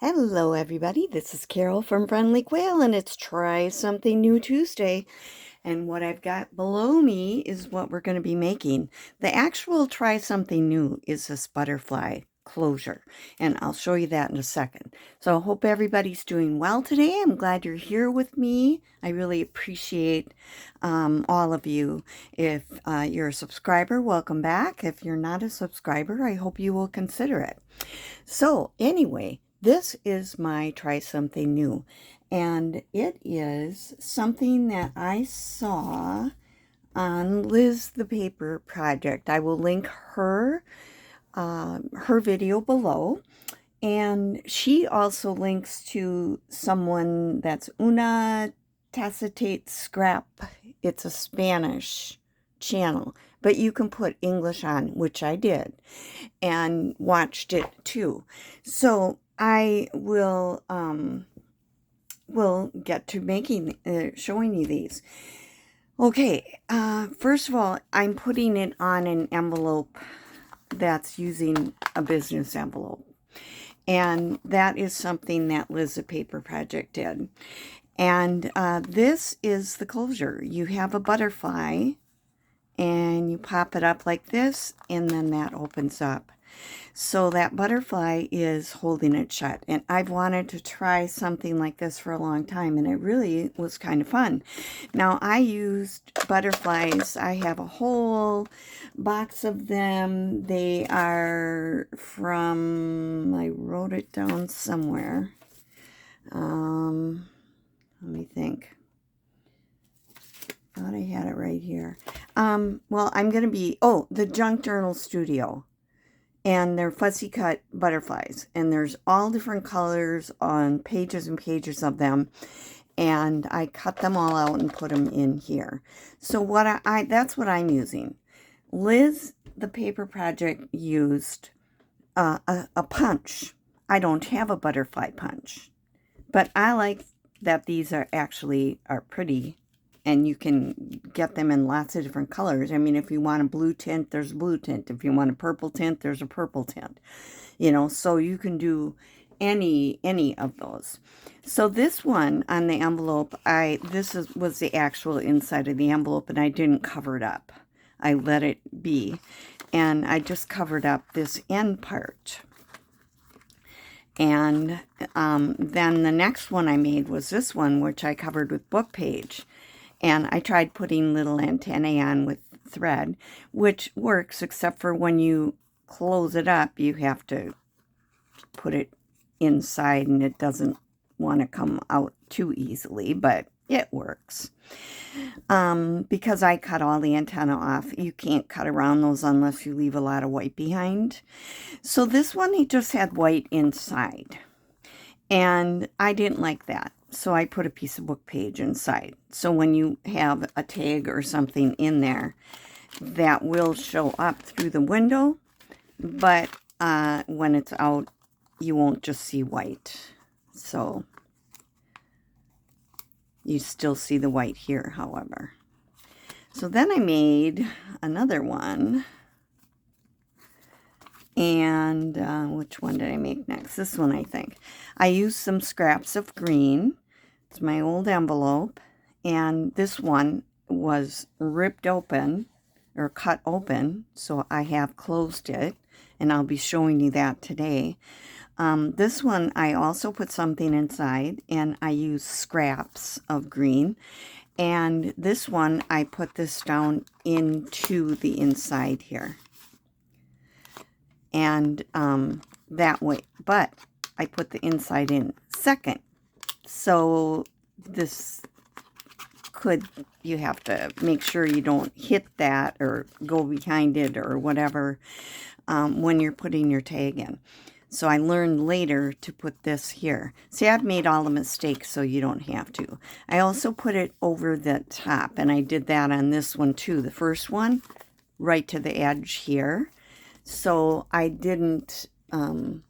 Hello, everybody. This is Carol from Friendly Quail, and it's Try Something New Tuesday. And what I've got below me is what we're going to be making. The actual Try Something New is this butterfly closure, and I'll show you that in a second. So I hope everybody's doing well today. I'm glad you're here with me. I really appreciate all of you. If you're a subscriber, welcome back. If you're not a subscriber, I hope you will consider it. So anyway, this is my Try Something New, and it is something that I saw on Lizthe Paper Project. I will link her video below, and she also links to someone that's Una Tacitate Scrap. It's a Spanish channel, but you can put English on, which I did, and watched it too. So I will get to making showing you these. Okay, first of all, I'm putting it on an envelope that's using a business envelope, and that is something that Lizthe Paper Project did. And this is the closure. You have a butterfly, and you pop it up like this, and then that opens up. So that butterfly is holding it shut, and I've wanted to try something like this for a long time, and it really was kind of fun. Now, I used butterflies. I have a whole box of them. They are from, I wrote it down somewhere. Let me think. Thought I had it right here. Well, I'm going to be, the Junk Journal Studio. And they're fussy cut butterflies. And there's all different colors on pages and pages of them. And I cut them all out and put them in here. So what that's what I'm using. Lizthe Paper Project used a punch. I don't have a butterfly punch. But I like that these are pretty. And you can get them in lots of different colors. I mean, if you want a blue tint, there's a blue tint. If you want a purple tint, there's a purple tint. You know, so you can do any of those. So this one on the envelope, was the actual inside of the envelope, and I didn't cover it up. I let it be. And I just covered up this end part. And then the next one I made was this one, which I covered with book page. And I tried putting little antennae on with thread, which works, except for when you close it up, you have to put it inside, and it doesn't want to come out too easily, but it works. Because I cut all the antenna off, you can't cut around those unless you leave a lot of white behind. So this one, he just had white inside, and I didn't like that. So I put a piece of book page inside. So when you have a tag or something in there, that will show up through the window. But when it's out, you won't just see white. So you still see the white here, however. So then I made another one. And which one did I make next? This one, I think. I used some scraps of green. It's my old envelope. And this one was ripped open or cut open. So I have closed it. And I'll be showing you that today. This one, I also put something inside. And I used scraps of green. And this one, I put this down into the inside here. And that way, but I put the inside in second. So this you have to make sure you don't hit that or go behind it or whatever when you're putting your tag in. So I learned later to put this here. See, I've made all the mistakes so you don't have to. I also put it over the top, and I did that on this one too. The first one, right to the edge here. So I didn't have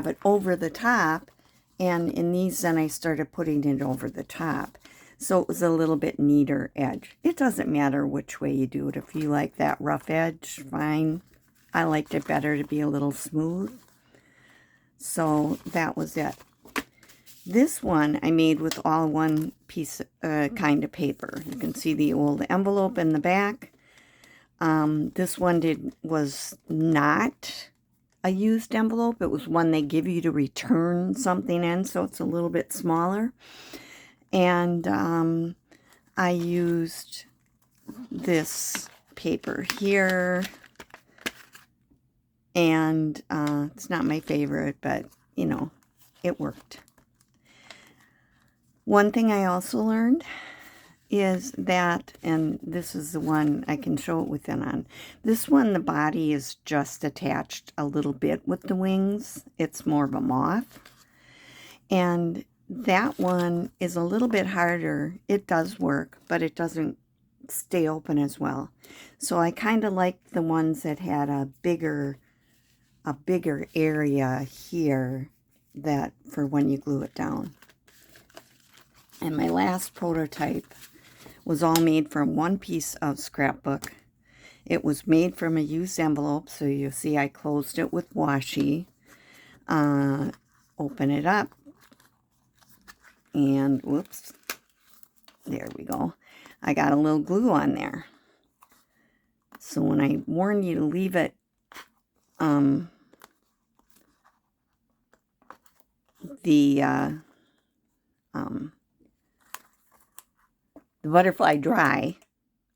it over the top, and in these then I started putting it over the top. So it was a little bit neater edge. It doesn't matter which way you do it. If you like that rough edge, fine. I liked it better to be a little smooth. So that was it. This one I made with all one piece, kind of paper. You can see the old envelope in the back. This one was not a used envelope. It was one they give you to return something in, so it's a little bit smaller. And I used this paper here, and it's not my favorite, but you know, it worked. One thing I also learned is that, and this is the one I can show it within on, this one the body is just attached a little bit with the wings. It's more of a moth, and that one is a little bit harder. It does work, but it doesn't stay open as well. So I kind of liked the ones that had a bigger area here, that for when you glue it down. And my last prototype was all made from one piece of scrapbook. It was made from a used envelope, so you'll see I closed it with washi. Open it up, and whoops, there we go. I got a little glue on there. So when I warn you to leave it the butterfly dry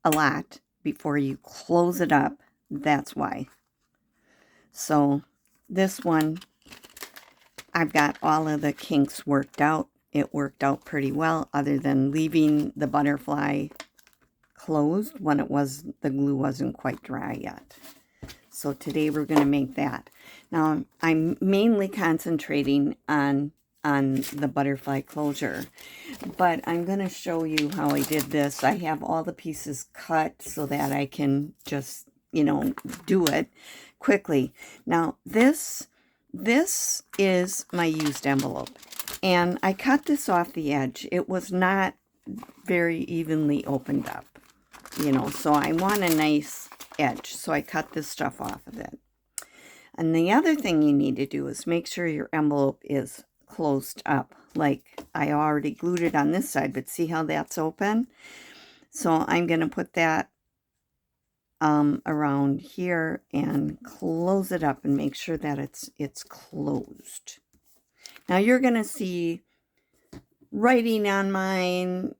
a lot before you close it up, that's why. So this one, I've got all of the kinks worked out. It worked out pretty well, other than leaving the butterfly closed when the glue wasn't quite dry yet. So today we're going to make that. Now I'm mainly concentrating on the butterfly closure, but I'm going to show you how I did this. I have all the pieces cut so that I can just, you know, do it quickly. Now this is my used envelope, and I cut this off the edge. It was not very evenly opened up, you know, so I want a nice edge, so I cut this stuff off of it. And the other thing you need to do is make sure your envelope is closed up. Like I already glued it on this side, but see how that's open? So I'm going to put that around here and close it up and make sure that it's closed. Now you're going to see writing on mine,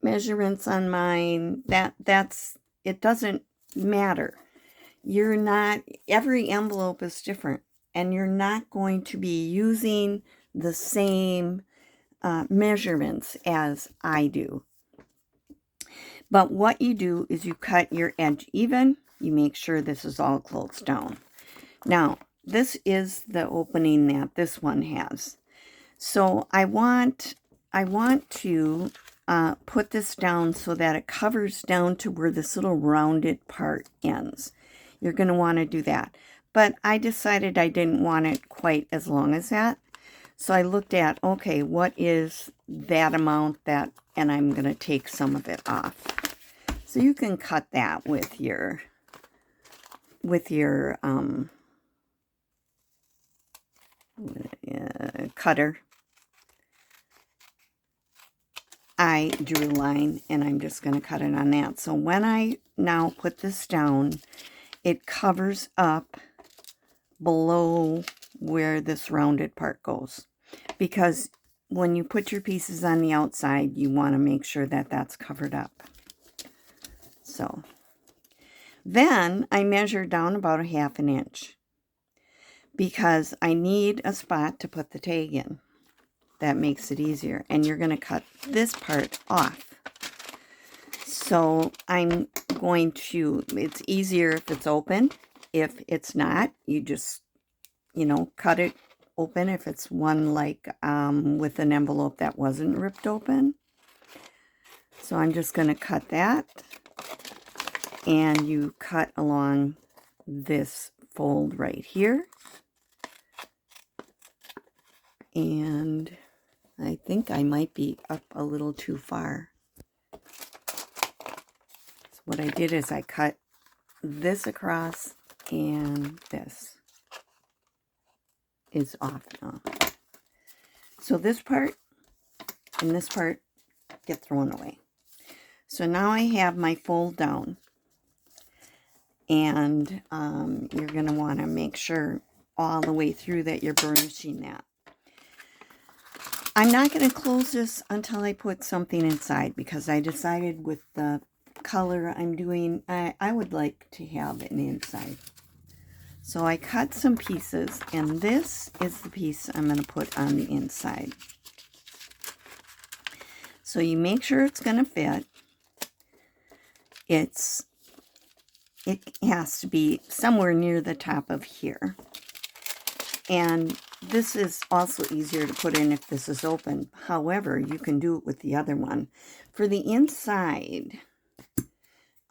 measurements on mine. It doesn't matter. Every envelope is different, and you're not going to be using the same measurements as I do. But what you do is you cut your edge even. You make sure this is all closed down. Now, this is the opening that this one has. So I want to put this down so that it covers down to where this little rounded part ends. You're going to want to do that. But I decided I didn't want it quite as long as that. So I looked at, okay, what is that amount that, and I'm going to take some of it off. So you can cut that with your cutter. I drew a line, and I'm just going to cut it on that. So when I now put this down, it covers up below where this rounded part goes, because when you put your pieces on the outside, you want to make sure that that's covered up. So then I measured down about 1/2 inch because I need a spot to put the tag in. That makes it easier. And you're going to cut this part off. So I'm going to, it's easier if it's open. If it's not, you just, you know, cut it open if it's one like with an envelope that wasn't ripped open. So I'm just going to cut that. And you cut along this fold right here. And I think I might be up a little too far. So what I did is I cut this across and this. is off now. So this part and this part get thrown away. So now I have my fold down. And you're going to want to make sure all the way through that you're burnishing that. I'm not going to close this until I put something inside, because I decided with the color I'm doing, I would like to have an inside. So I cut some pieces, and this is the piece I'm going to put on the inside. So you make sure it's going to fit. It has to be somewhere near the top of here. And this is also easier to put in if this is open. However, you can do it with the other one. For the inside,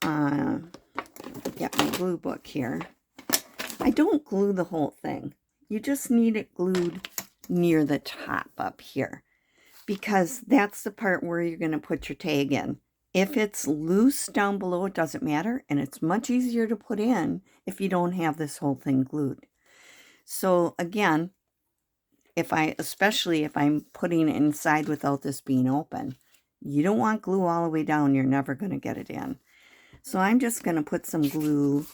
get my glue book here. I don't glue the whole thing. You just need it glued near the top up here, because that's the part where you're going to put your tag in. If it's loose down below, it doesn't matter, and it's much easier to put in if you don't have this whole thing glued. So again, especially if I'm putting it inside without this being open, you don't want glue all the way down. You're never going to get it in. So I'm just going to put some glue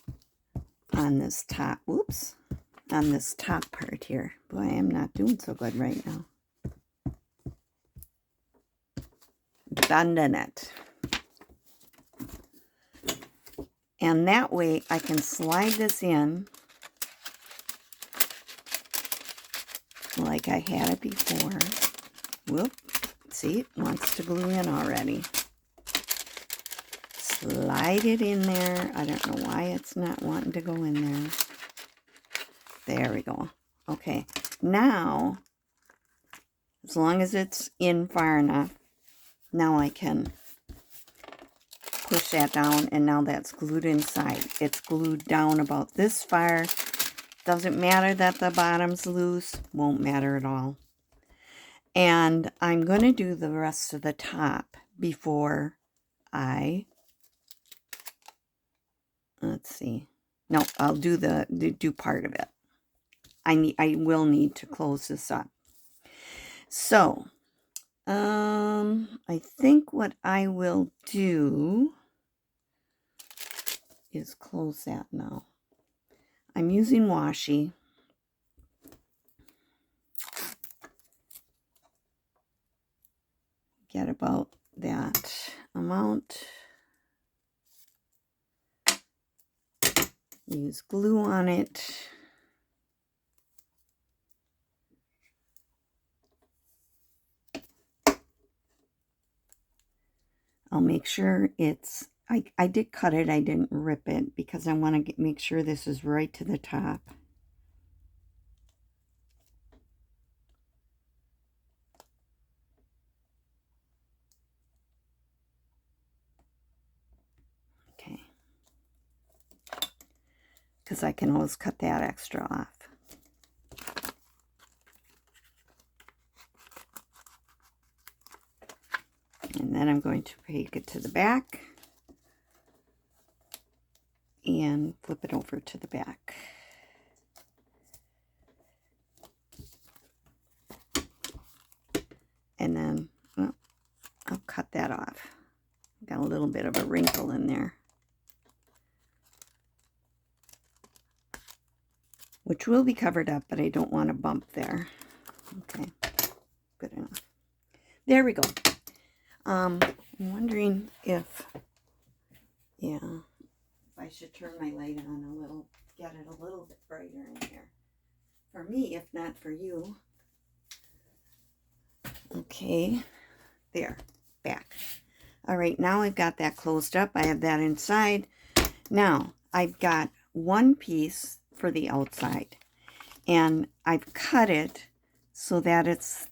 on this top, on this top part here. Boy, I am not doing so good right now. Done it. And that way I can slide this in like I had it before. Whoop. See, it wants to glue in already. Slide it in there. I don't know why it's not wanting to go in there. There we go. Okay. Now, as long as it's in far enough, now I can push that down, and now that's glued inside. It's glued down about this far. Doesn't matter that the bottom's loose. Won't matter at all. And I'm going to do the rest of the top before I, let's see. No, I'll do do part of it. I will need to close this up. So, I think what I will do is close that now. I'm using washi. Get about that amount. Use glue on it. I'll make sure it's, I did cut it, I didn't rip it, because I want to make sure this is right to the top. Okay. Because I can always cut that extra off. And then I'm going to take it to the back and flip it over to the back. And then, well, I'll cut that off. Got a little bit of a wrinkle in there, which will be covered up, but I don't want a bump there. Okay, good enough. There we go. I'm wondering if I should turn my light on a little, get it a little bit brighter in here. For me, if not for you. Okay, there, back. All right, now I've got that closed up. I have that inside. Now, I've got one piece for the outside, and I've cut it so that it's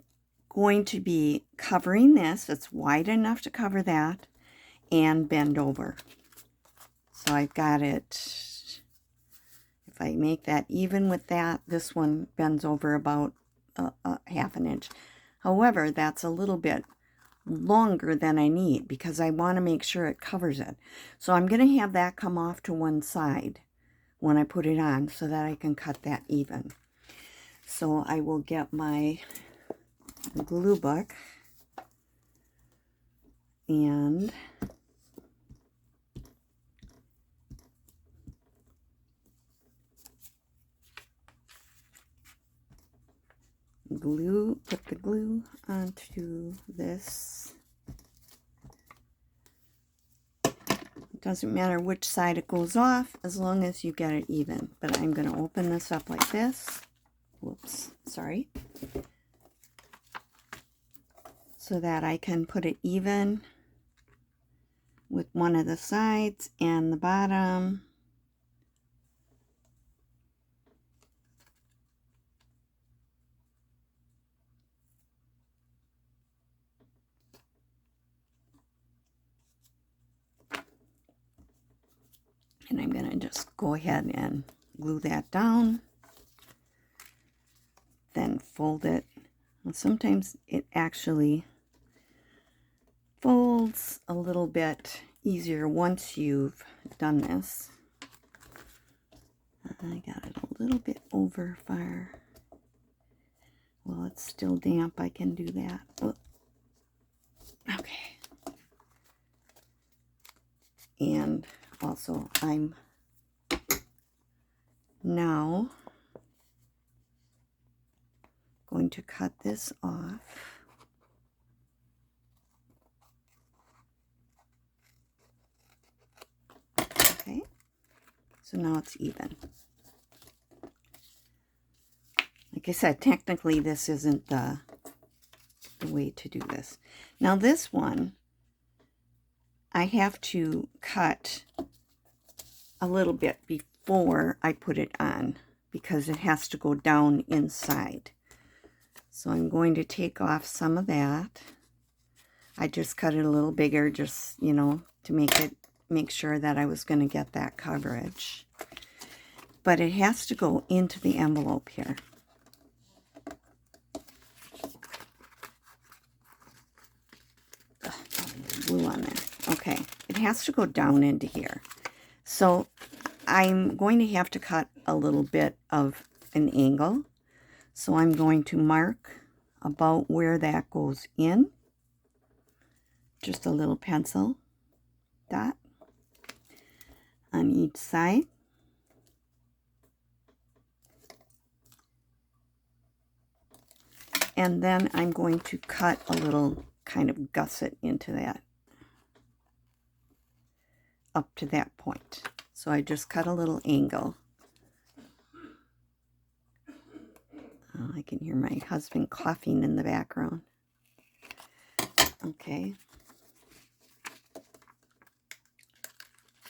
going to be covering this. It's wide enough to cover that and bend over. So I've got it, if I make that even with that, this one bends over about half an inch. However, that's a little bit longer than I need because I want to make sure it covers it. So I'm going to have that come off to one side when I put it on so that I can cut that even. So I will get my glue book and put the glue onto this. It doesn't matter which side it goes off as long as you get it even. But I'm going to open this up like this. Whoops, sorry. So that I can put it even with one of the sides and the bottom. And I'm going to just go ahead and glue that down. Then fold it. And sometimes it actually folds a little bit easier once you've done this. I got it a little bit over far. Well, it's still damp. I can do that. Oh. Okay. And also, I'm now going to cut this off. Okay. So now it's even. Like I said, technically this isn't the way to do this. Now this one, I have to cut a little bit before I put it on because it has to go down inside. So I'm going to take off some of that. I just cut it a little bigger, just, you know, to make sure that I was going to get that coverage. But it has to go into the envelope here. Glue on there. Okay, it has to go down into here. So I'm going to have to cut a little bit of an angle. So I'm going to mark about where that goes in. Just a little pencil dot on each side. And then I'm going to cut a little kind of gusset into that, up to that point. So I just cut a little angle. Oh, I can hear my husband coughing in the background. Okay.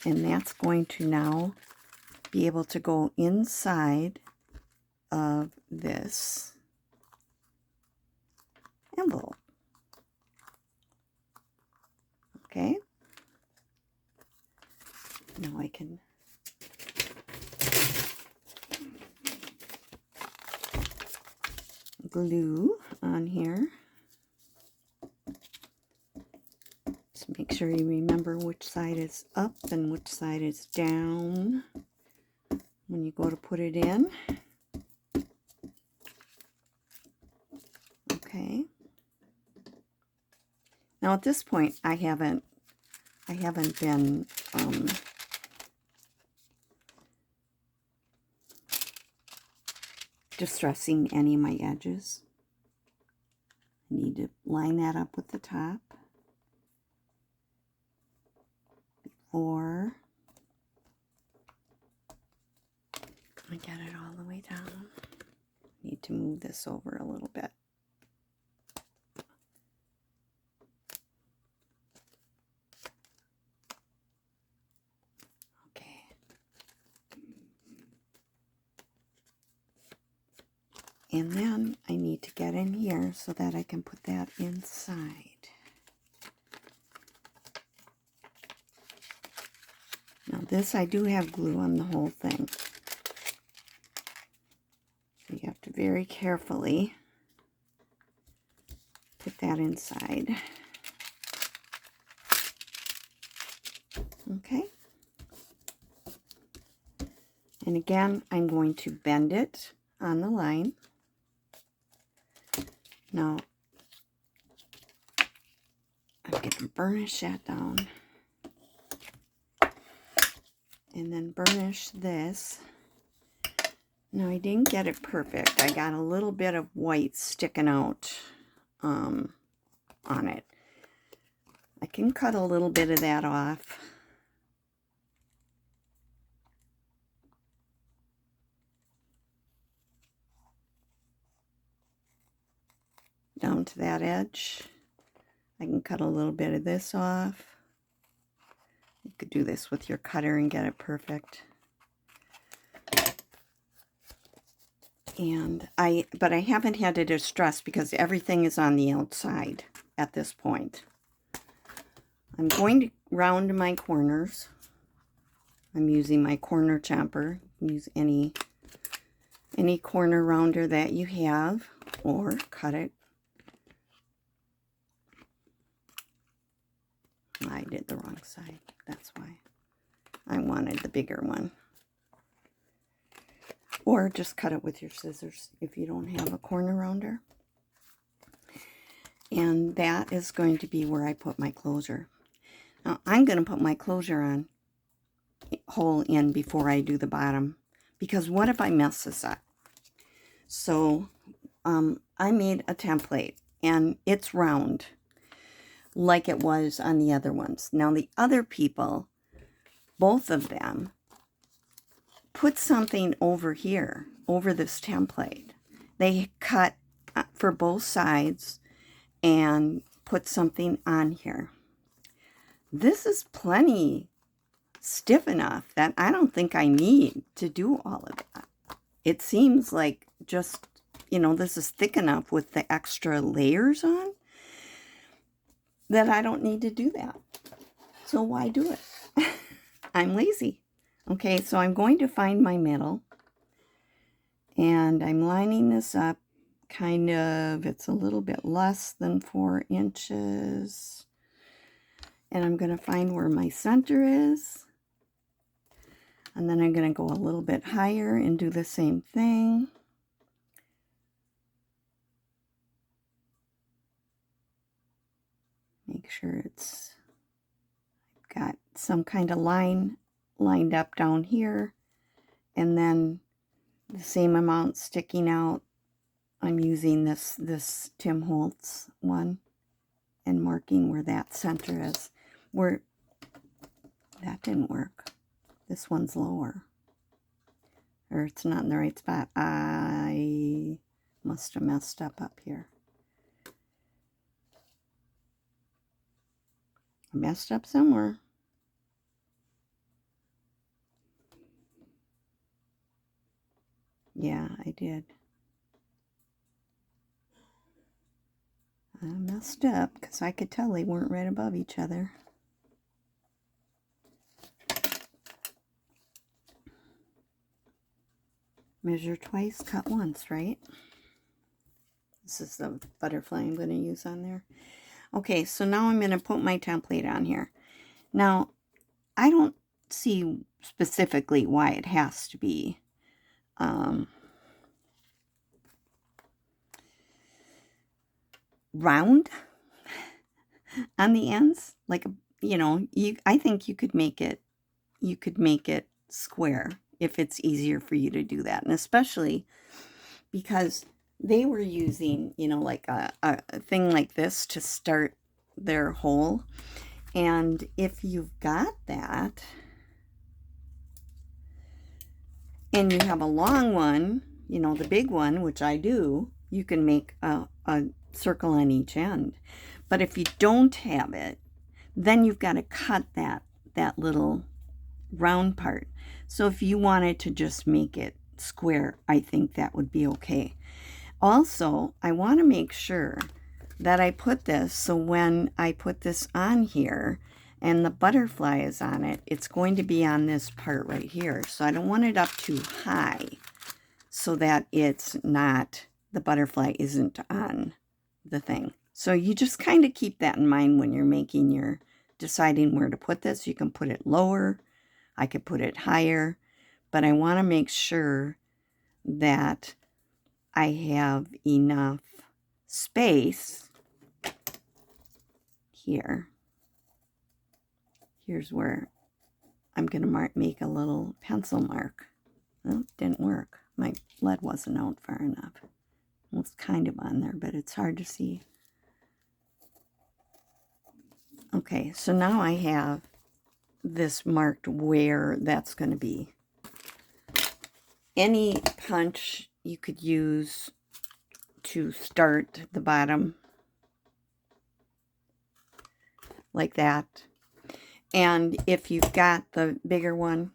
And that's going to now be able to go inside of this envelope. Okay. Now I can glue on here. Just make sure you remember which side is up and which side is down when you go to put it in. Okay. Now at this point, I haven't been distressing any of my edges. I need to line that up with the top before I get it all the way down. Need to move this over a little bit. Okay. And then I need to get in here so that I can put that inside. Now this, I do have glue on the whole thing. So you have to very carefully put that inside. Okay. And again, I'm going to bend it on the line. Now, I'm going to burnish that down. And then burnish this. Now, I didn't get it perfect. I got a little bit of white sticking out on it. I can cut a little bit of that off. Down to that edge. I can cut a little bit of this off. You could do this with your cutter and get it perfect. But I haven't had to distress because everything is on the outside at this point. I'm going to round my corners. I'm using my corner chomper. Use any corner rounder that you have, or cut it. I did the wrong side. That's why. I wanted the bigger one. Or just cut it with your scissors if you don't have a corner rounder. And that is going to be where I put my closure. Now I'm going to put my closure hole in before I do the bottom. Because what if I mess this up? So I made a template and it's round like it was on the other ones. Now the other people, both of them, put something over here, over this template. They cut for both sides and put something on here. This is plenty stiff enough that I don't think I need to do all of that. It seems like just, this is thick enough with the extra layers on that I don't need to do that. So why do it? I'm lazy. Okay, so I'm going to find my middle, and I'm lining this up kind of, it's a little bit less than 4 inches, and I'm going to find where my center is, and then I'm going to go a little bit higher and do the same thing. Make sure it's got some kind of line lined up down here, and then the same amount sticking out. I'm using this Tim Holtz one and marking where that center is. Where that didn't work. This one's lower, or it's not in the right spot. I must have messed up here. I messed up somewhere. Yeah, I did. I messed up because I could tell they weren't right above each other. Measure twice, cut once, right? This is the butterfly I'm going to use on there. Okay, so now I'm going to put my template on here. Now, I don't see specifically why it has to be round on the ends. Like, I think you could make it square if it's easier for you to do that. And especially because they were using, like a thing like this to start their hole. And if you've got that, and you have a long one, the big one, which I do, you can make a circle on each end. But if you don't have it, then you've got to cut that little round part. So if you wanted to just make it square, I think that would be okay. Also, I want to make sure that I put this, so when I put this on here and the butterfly is on it, it's going to be on this part right here. So I don't want it up too high so that it's not, the butterfly isn't on the thing. So you just kind of keep that in mind when you're deciding where to put this. You can put it lower, I could put it higher, but I want to make sure that I have enough space here. Here's where I'm going to make a little pencil mark. Oh, didn't work. My lead wasn't out far enough. It was kind of on there, but it's hard to see. Okay, so now I have this marked where that's going to be. Any punch you could use to start the bottom, like that. And if you've got the bigger one,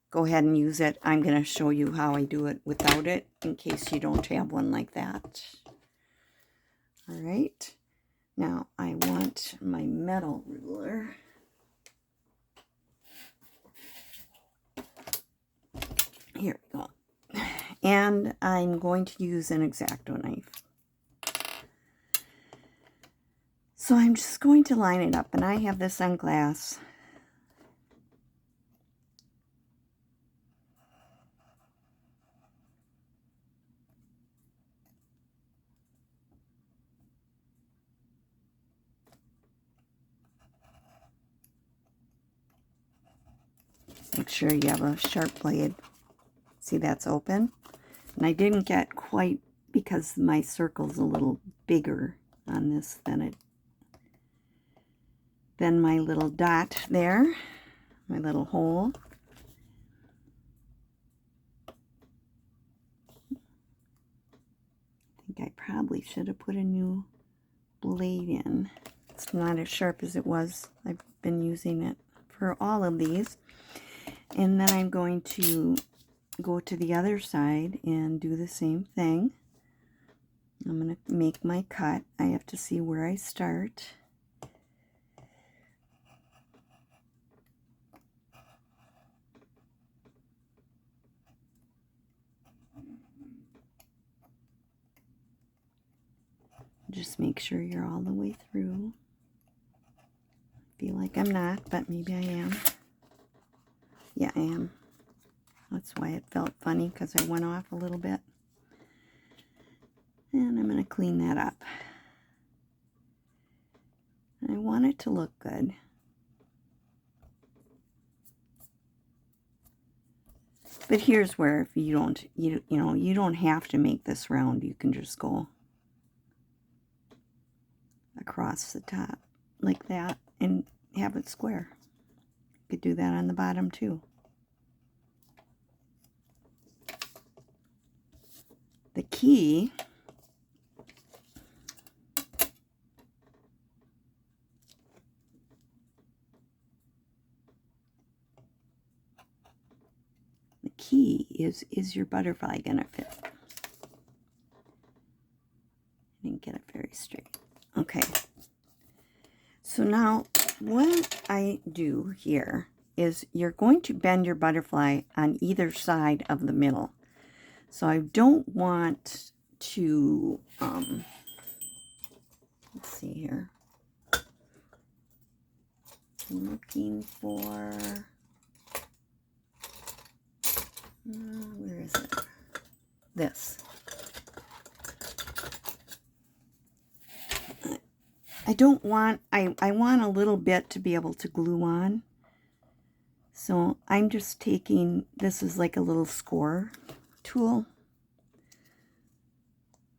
go ahead and use it. I'm going to show you how I do it without it, in case you don't have one like that. All right. Now I want my metal ruler. Here we go. And I'm going to use an X-Acto knife. So I'm just going to line it up, and I have this on glass. Make sure you have a sharp blade. See, that's open. And I didn't get quite, because my circle's a little bigger on this than my little dot there, my little hole. I think I probably should have put a new blade in. It's not as sharp as it was. I've been using it for all of these. And then I'm going to go to the other side and do the same thing. I'm going to make my cut. I have to see where I start. Just make sure you're all the way through. I feel like I'm not, but maybe I am. Yeah, I am. That's why it felt funny, because I went off a little bit. And I'm going to clean that up. I want it to look good. But here's where, if you don't, you know, you don't have to make this round. You can just go across the top like that and have it square. You could do that on the bottom too. The key is your butterfly gonna fit? I didn't get it very straight. Okay. So now what I do here is you're going to bend your butterfly on either side of the middle. So I don't want to, let's see here. I'm looking for, where is it? This. I don't want, I want a little bit to be able to glue on. So I'm just taking, this is like a little score tool.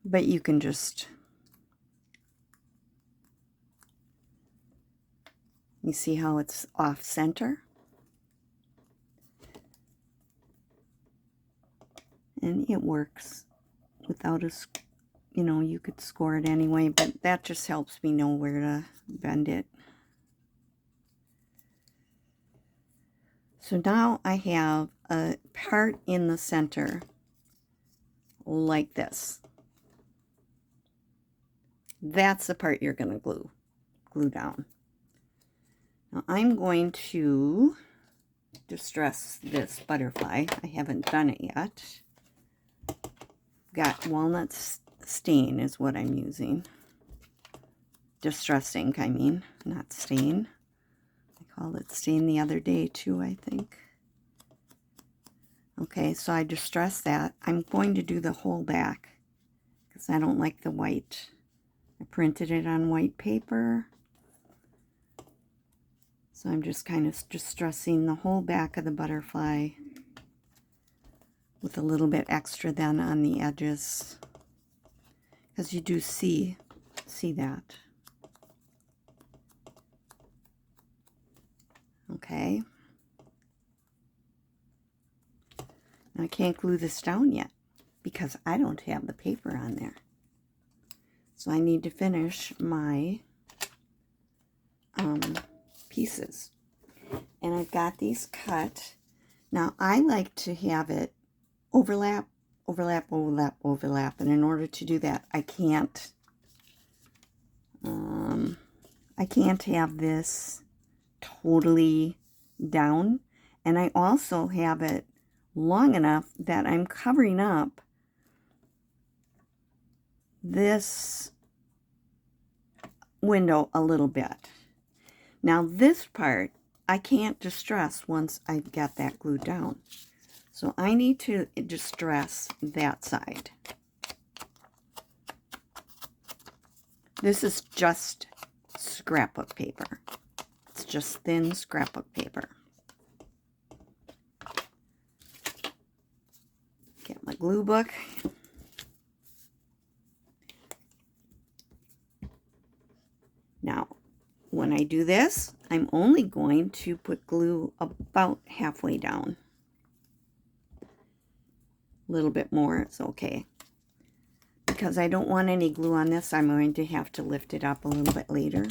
But you can just, you see how it's off center? And it works without a, you know, you could score it anyway, but that just helps me know where to bend it. So now I have a part in the center like this. That's the part you're going to glue down. Now I'm going to distress this butterfly. I haven't done it yet. Got walnut stain is what I'm using. Distress ink, I mean, not stain. I called it stain the other day too, I think. Okay, so I distress that. I'm going to do the whole back because I don't like the white. I printed it on white paper. So I'm just kind of distressing the whole back of the butterfly with a little bit extra then on the edges, because you do see that. Okay. Now I can't glue this down yet because I don't have the paper on there. So I need to finish my pieces. And I've got these cut. Now I like to have it overlap, overlap, overlap, overlap. And in order to do that, I can't have this totally down. And I also have it long enough that I'm covering up this window a little bit. Now this part I can't distress once I've got that glued down. So I need to distress that side. This is just scrapbook paper. It's just thin scrapbook paper. Get my glue book. Now, when I do this, I'm only going to put glue about halfway down. A little bit more, it's okay. Because I don't want any glue on this, I'm going to have to lift it up a little bit later.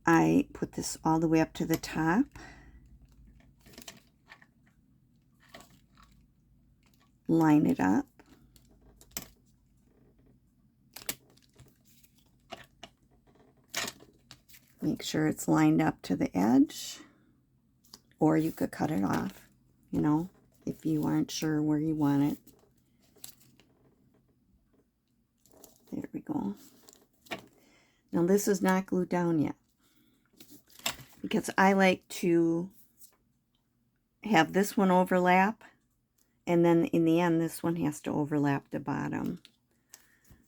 I put this all the way up to the top. Line it up. Make sure it's lined up to the edge, or you could cut it off, you know, if you aren't sure where you want it. There we go. Now this is not glued down yet, because I like to have this one overlap, and then in the end this one has to overlap the bottom.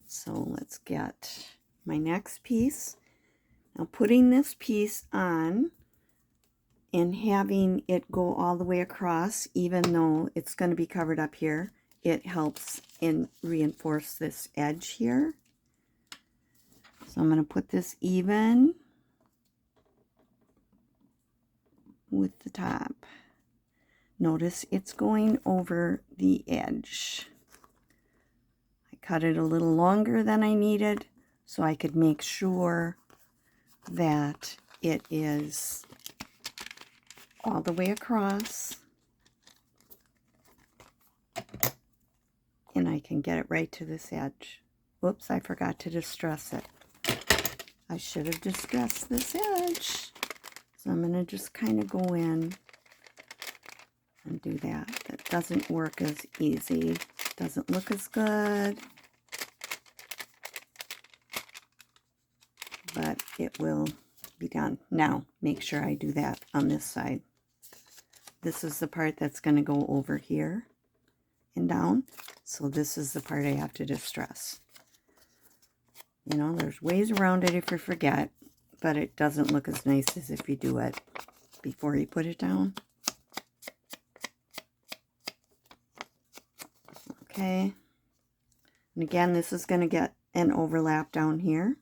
So let's get my next piece. Now putting this piece on and having it go all the way across, even though it's going to be covered up here, it helps in reinforce this edge here. So I'm going to put this even with the top. Notice it's going over the edge. I cut it a little longer than I needed so I could make sure that it is all the way across, and I can get it right to this edge. Whoops, I forgot to distress it. I should have distressed this edge. So I'm going to just kind of go in and do that. That doesn't work as easy, doesn't look as good, but it will be done. Now make sure I do that on this side. This is the part that's going to go over here and down, so this is the part I have to distress. You know, there's ways around it if you forget, but it doesn't look as nice as if you do it before you put it down. Okay, and again, this is going to get an overlap down here.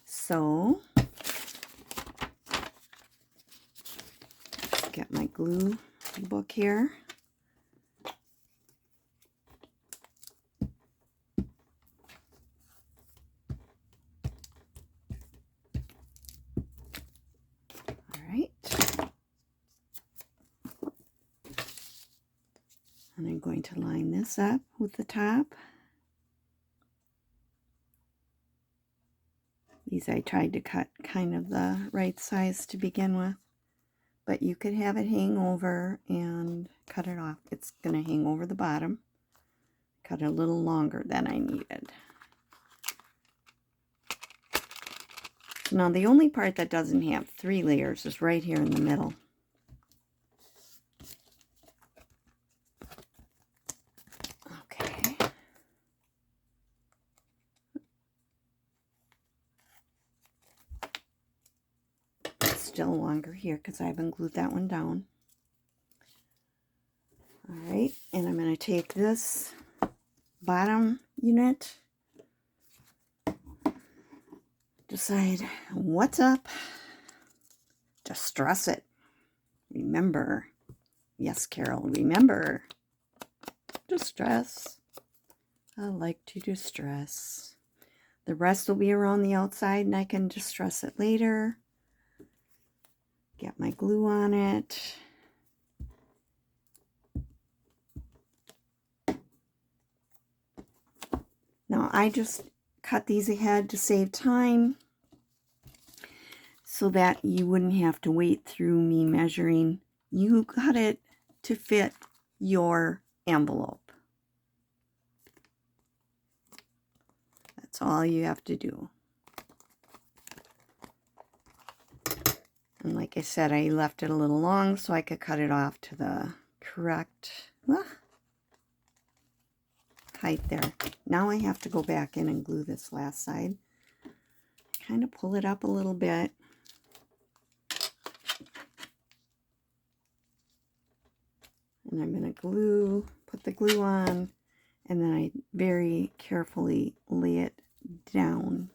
So get my glue book here. All right. And I'm going to line this up with the top. These I tried to cut kind of the right size to begin with, but you could have it hang over and cut it off. It's going to hang over the bottom. Cut it a little longer than I needed. So now the only part that doesn't have 3 layers is right here in the middle. still longer here because I haven't glued that one down. All right, and I'm going to take this bottom unit, decide what's up, distress it. Remember, yes, Carol, remember, distress. I like to distress. The rest will be around the outside and I can distress it later. Get my glue on it. Now I just cut these ahead to save time so that you wouldn't have to wait through me measuring. You cut it to fit your envelope. That's all you have to do. And like I said, I left it a little long so I could cut it off to the correct height there. Now I have to go back in and glue this last side. Kind of pull it up a little bit. And I'm going to put the glue on, and then I very carefully lay it down.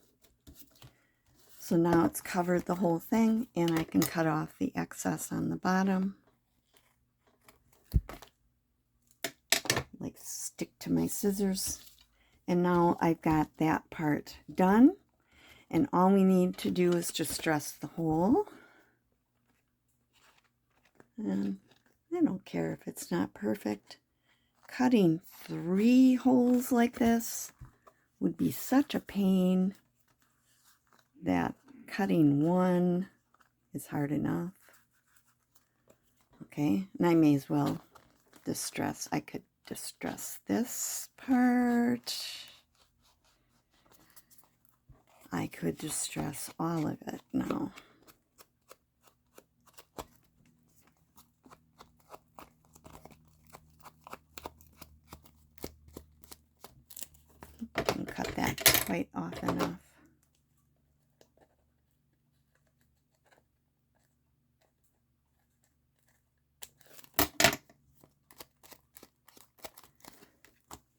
So now it's covered the whole thing, and I can cut off the excess on the bottom. Like stick to my scissors. And now I've got that part done. And all we need to do is just dress the hole. And I don't care if it's not perfect. Cutting 3 holes like this would be such a pain that cutting 1 is hard enough. Okay, and I may as well distress. I could distress this part. I could distress all of it now. And cut that quite off enough.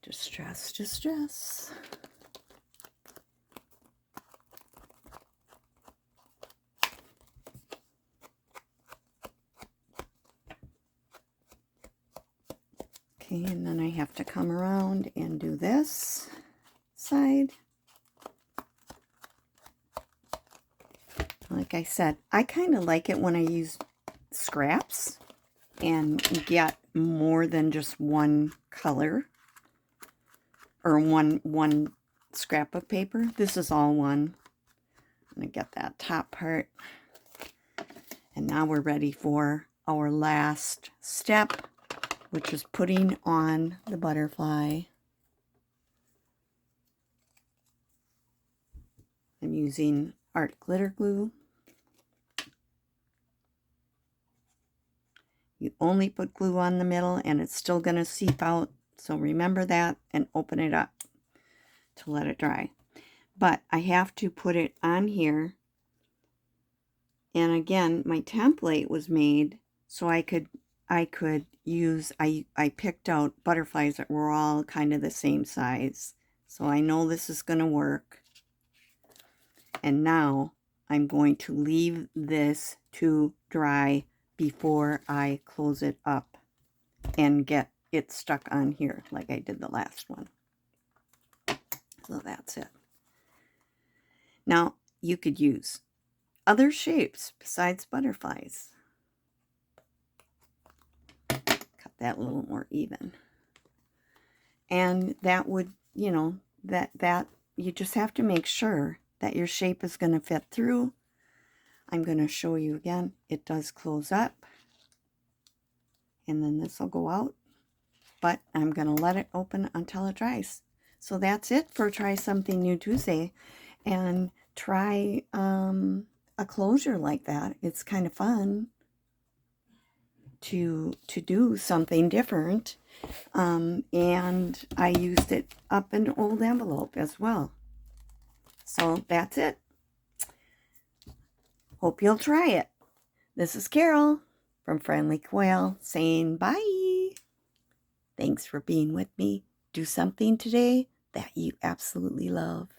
Distress, distress. Okay, and then I have to come around and do this side. Like I said, I kind of like it when I use scraps and get more than just one color or one scrap of paper. This is all one. I'm going to get that top part. And now we're ready for our last step, which is putting on the butterfly. I'm using art glitter glue. You only put glue on the middle and it's still going to seep out. So remember that and open it up to let it dry. But I have to put it on here. And again, my template was made so I could use, I picked out butterflies that were all kind of the same size. So I know this is going to work. And now I'm going to leave this to dry before I close it up and get it stuck on here like I did the last one. So that's it. Now you could use other shapes besides butterflies. Cut that a little more even. And that would, you know, that you just have to make sure that your shape is going to fit through. I'm going to show you again. It does close up. And then this will go out. But I'm going to let it open until it dries. So that's it for Try Something New Tuesday. And try a closure like that. It's kind of fun to do something different. And I used it up an old envelope as well. So that's it. Hope you'll try it. This is Carol from Friendly Quail saying bye. Thanks for being with me. Do something today that you absolutely love.